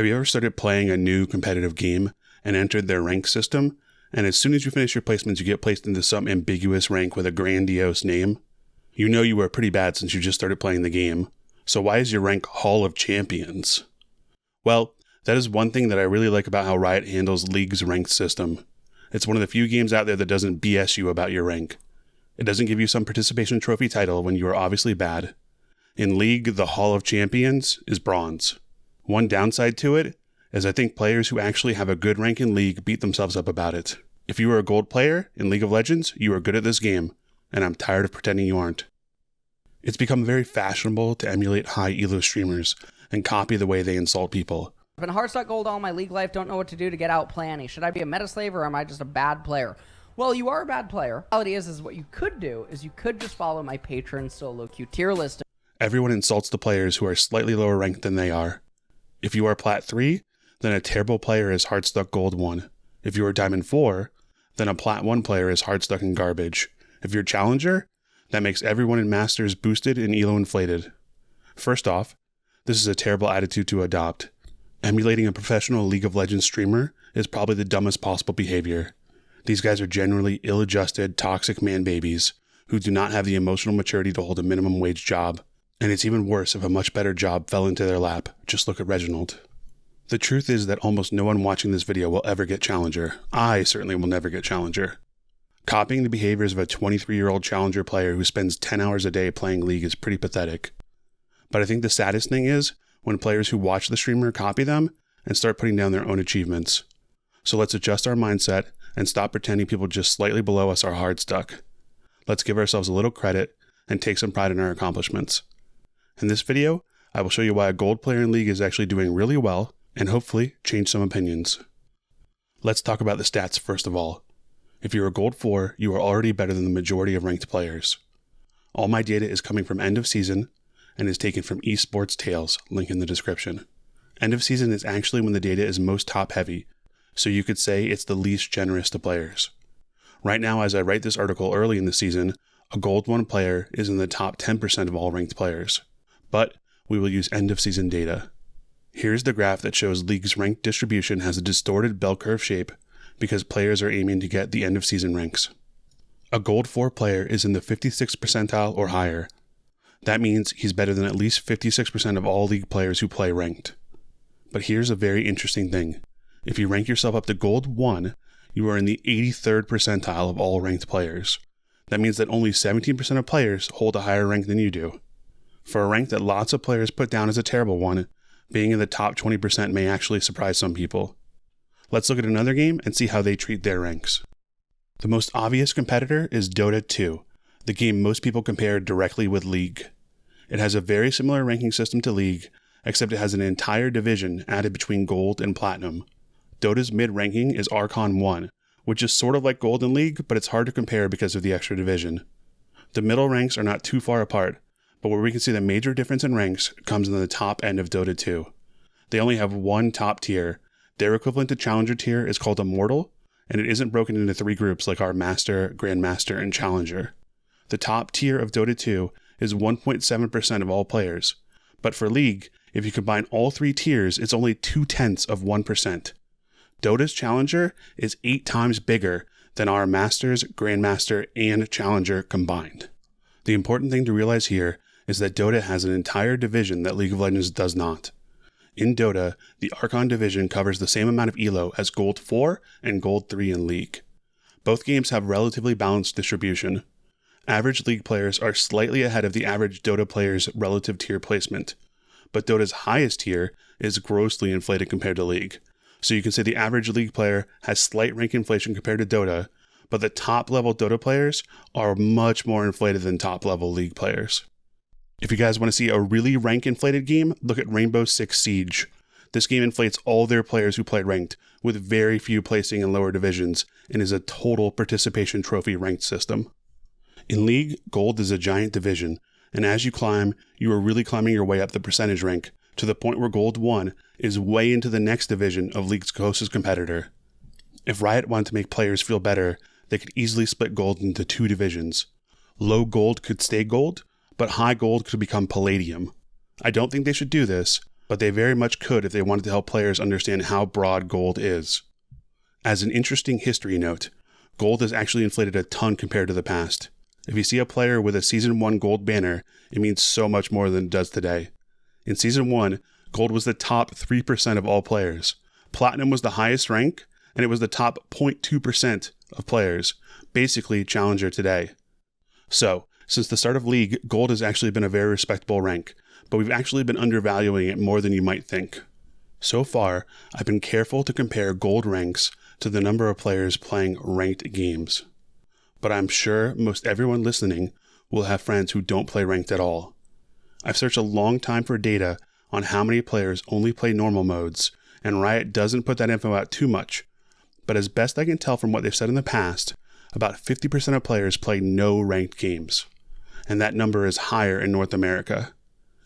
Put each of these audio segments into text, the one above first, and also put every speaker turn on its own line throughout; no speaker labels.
Have you ever started playing a new competitive game and entered their rank system, and as soon as you finish your placements, you get placed into some ambiguous rank with a grandiose name? You know you are pretty bad since you just started playing the game, so why is your rank Hall of Champions? Well, that is one thing that I really like about how Riot handles League's ranked system. It's one of the few games out there that doesn't BS you about your rank. It doesn't give you some participation trophy title when you are obviously bad. In League, the Hall of Champions is bronze. One downside to it is I think players who actually have a good rank in League beat themselves up about it. If you are a gold player in League of Legends, you are good at this game, and I'm tired of pretending you aren't. It's become very fashionable to emulate high elo streamers and copy the way they insult people.
I've been hard stuck gold all my League life, don't know what to do to get out planning. Should I be a meta slave or am I just a bad player? Well, you are a bad player. The reality is what you could do is you could just follow my Patreon solo queue tier list.
Everyone insults the players who are slightly lower ranked than they are. If you are Plat 3, then a terrible player is hard stuck gold 1. If you are Diamond 4, then a Plat 1 player is hard stuck in garbage. If you're Challenger, that makes everyone in Masters boosted and elo inflated. First off, this is a terrible attitude to adopt. Emulating a professional League of Legends streamer is probably the dumbest possible behavior. These guys are generally ill-adjusted, toxic man-babies who do not have the emotional maturity to hold a minimum wage job. And it's even worse if a much better job fell into their lap. Just look at Reginald. The truth is that almost no one watching this video will ever get Challenger. I certainly will never get Challenger. Copying the behaviors of a 23-year-old Challenger player who spends 10 hours a day playing League is pretty pathetic. But I think the saddest thing is when players who watch the streamer copy them and start putting down their own achievements. So let's adjust our mindset and stop pretending people just slightly below us are hard stuck. Let's give ourselves a little credit and take some pride in our accomplishments. In this video, I will show you why a gold player in League is actually doing really well and hopefully change some opinions. Let's talk about the stats first of all. If you're a gold 4, you are already better than the majority of ranked players. All my data is coming from end of season and is taken from Esports Tales, link in the description. End of season is actually when the data is most top heavy, so you could say it's the least generous to players. Right now, as I write this article early in the season, a gold 1 player is in the top 10% of all ranked players. But we will use end of season data. Here's the graph that shows League's rank distribution has a distorted bell curve shape because players are aiming to get the end of season ranks. A gold 4 player is in the 56th percentile or higher. That means he's better than at least 56% of all League players who play ranked. But here's a very interesting thing. If you rank yourself up to gold 1, you are in the 83rd percentile of all ranked players. That means that only 17% of players hold a higher rank than you do. For a rank that lots of players put down as a terrible one, being in the top 20% may actually surprise some people. Let's look at another game and see how they treat their ranks. The most obvious competitor is Dota 2, the game most people compare directly with League. It has a very similar ranking system to League, except it has an entire division added between Gold and Platinum. Dota's mid-ranking is Archon 1, which is sort of like Gold in League, but it's hard to compare because of the extra division. The middle ranks are not too far apart, but where we can see the major difference in ranks comes in the top end of Dota 2. They only have one top tier. Their equivalent to Challenger tier is called Immortal, and it isn't broken into 3 groups like our Master, Grandmaster, and Challenger. The top tier of Dota 2 is 1.7% of all players, but for League, if you combine all 3 tiers, it's only 0.2%. Dota's Challenger is 8 times bigger than our Masters, Grandmaster, and Challenger combined. The important thing to realize here is that Dota has an entire division that League of Legends does not. In Dota, the Archon division covers the same amount of elo as Gold 4 and Gold 3 in League. Both games have relatively balanced distribution. Average League players are slightly ahead of the average Dota player's relative tier placement, but Dota's highest tier is grossly inflated compared to League. So you can say the average League player has slight rank inflation compared to Dota, but the top-level Dota players are much more inflated than top-level League players. If you guys want to see a really rank-inflated game, look at Rainbow Six Siege. This game inflates all their players who play ranked, with very few placing in lower divisions, and is a total participation trophy ranked system. In League, Gold is a giant division, and as you climb, you are really climbing your way up the percentage rank, to the point where Gold 1 is way into the next division of League's closest competitor. If Riot wanted to make players feel better, they could easily split Gold into 2 divisions. Low Gold could stay Gold, but High Gold could become Palladium. I don't think they should do this, but they very much could if they wanted to help players understand how broad gold is. As an interesting history note, gold has actually inflated a ton compared to the past. If you see a player with a Season 1 gold banner, it means so much more than it does today. In Season 1, gold was the top 3% of all players. Platinum was the highest rank, and it was the top 0.2% of players, basically Challenger today. So, since the start of League, gold has actually been a very respectable rank, but we've actually been undervaluing it more than you might think. So far, I've been careful to compare gold ranks to the number of players playing ranked games. But I'm sure most everyone listening will have friends who don't play ranked at all. I've searched a long time for data on how many players only play normal modes, and Riot doesn't put that info out too much. But as best I can tell from what they've said in the past, about 50% of players play no ranked games. And that number is higher in North America.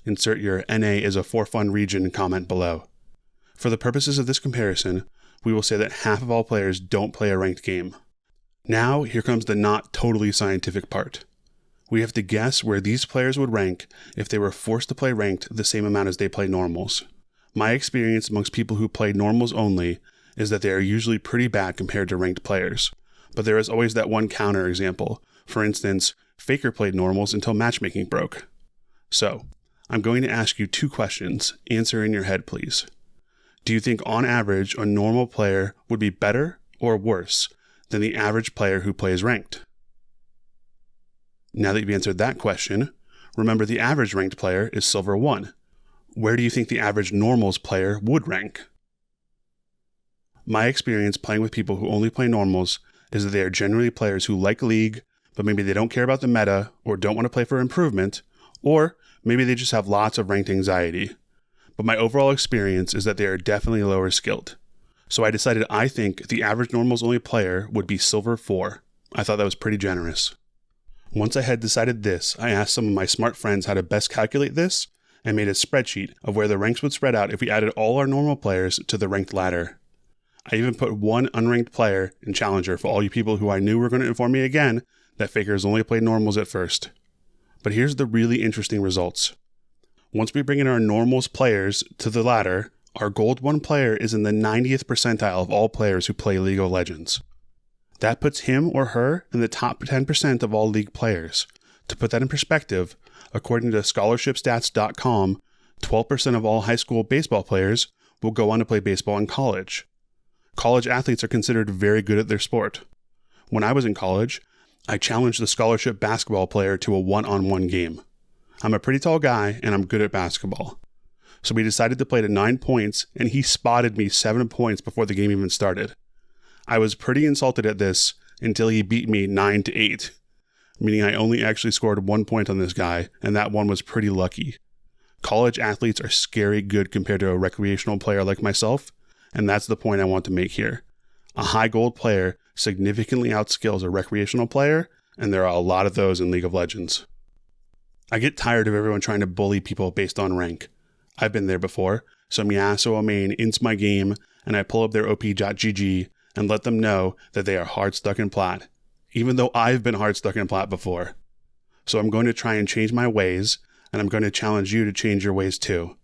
Insert your NA is a for fun region comment below. For the purposes of this comparison, we will say that half of all players don't play a ranked game. Now, here comes the not totally scientific part. We have to guess where these players would rank if they were forced to play ranked the same amount as they play normals. My experience amongst people who play normals only is that they are usually pretty bad compared to ranked players. But there is always that one counter example. For instance, Faker played normals until matchmaking broke. So, I'm going to ask you 2 questions. Answer in your head, please. Do you think on average a normal player would be better or worse than the average player who plays ranked? Now that you've answered that question, remember the average ranked player is Silver 1. Where do you think the average normals player would rank? My experience playing with people who only play normals is that they are generally players who like League, but maybe they don't care about the meta or don't want to play for improvement, or maybe they just have lots of ranked anxiety. But my overall experience is that they are definitely lower skilled. So I decided I think the average normals only player would be Silver 4. I thought that was pretty generous. Once I had decided this, I asked some of my smart friends how to best calculate this and made a spreadsheet of where the ranks would spread out if we added all our normal players to the ranked ladder. I even put one unranked player in Challenger for all you people who I knew were going to inform me again that Fakers only played normals at first. But here's the really interesting results. Once we bring in our normals players to the ladder, our gold 1 player is in the 90th percentile of all players who play League of Legends. That puts him or her in the top 10% of all League players. To put that in perspective, according to scholarshipstats.com, 12% of all high school baseball players will go on to play baseball in college. College athletes are considered very good at their sport. When I was in college, I challenged the scholarship basketball player to a one-on-one game. I'm a pretty tall guy, and I'm good at basketball. So we decided to play to 9 points, and he spotted me 7 points before the game even started. I was pretty insulted at this until he beat me 9-8, meaning I only actually scored 1 point on this guy, and that one was pretty lucky. College athletes are scary good compared to a recreational player like myself, and that's the point I want to make here. A high gold player significantly outskills a recreational player, and there are a lot of those in League of Legends. I get tired of everyone trying to bully people based on rank. I've been there before. Some Yasuo main ints my game, and I pull up their op.gg and let them know that they are hard stuck in plat, even though I've been hard stuck in plat before. So I'm going to try and change my ways, and I'm going to challenge you to change your ways too.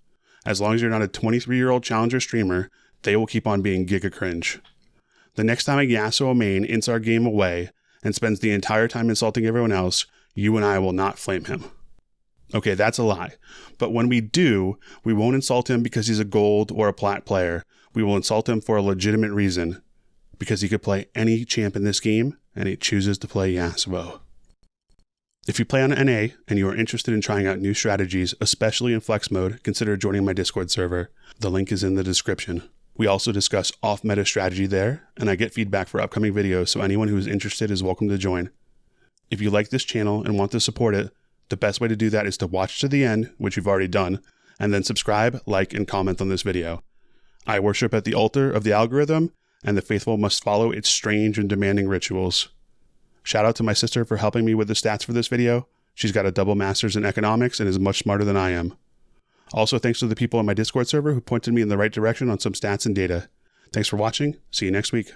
As long as you're not a 23-year-old Challenger streamer, they will keep on being giga cringe. The next time a Yasuo main ints our game away and spends the entire time insulting everyone else, you and I will not flame him. Okay, that's a lie. But when we do, we won't insult him because he's a gold or a plat player. We will insult him for a legitimate reason, because he could play any champ in this game, and he chooses to play Yasuo. If you play on NA and you are interested in trying out new strategies, especially in flex mode, consider joining my Discord server. The link is in the description. We also discuss off-meta strategy there, and I get feedback for upcoming videos, so anyone who is interested is welcome to join. If you like this channel and want to support it, the best way to do that is to watch to the end, which you've already done, and then subscribe, like, and comment on this video. I worship at the altar of the algorithm, and the faithful must follow its strange and demanding rituals. Shout out to my sister for helping me with the stats for this video. She's got a double master's in economics and is much smarter than I am. Also, thanks to the people on my Discord server who pointed me in the right direction on some stats and data. Thanks for watching. See you next week.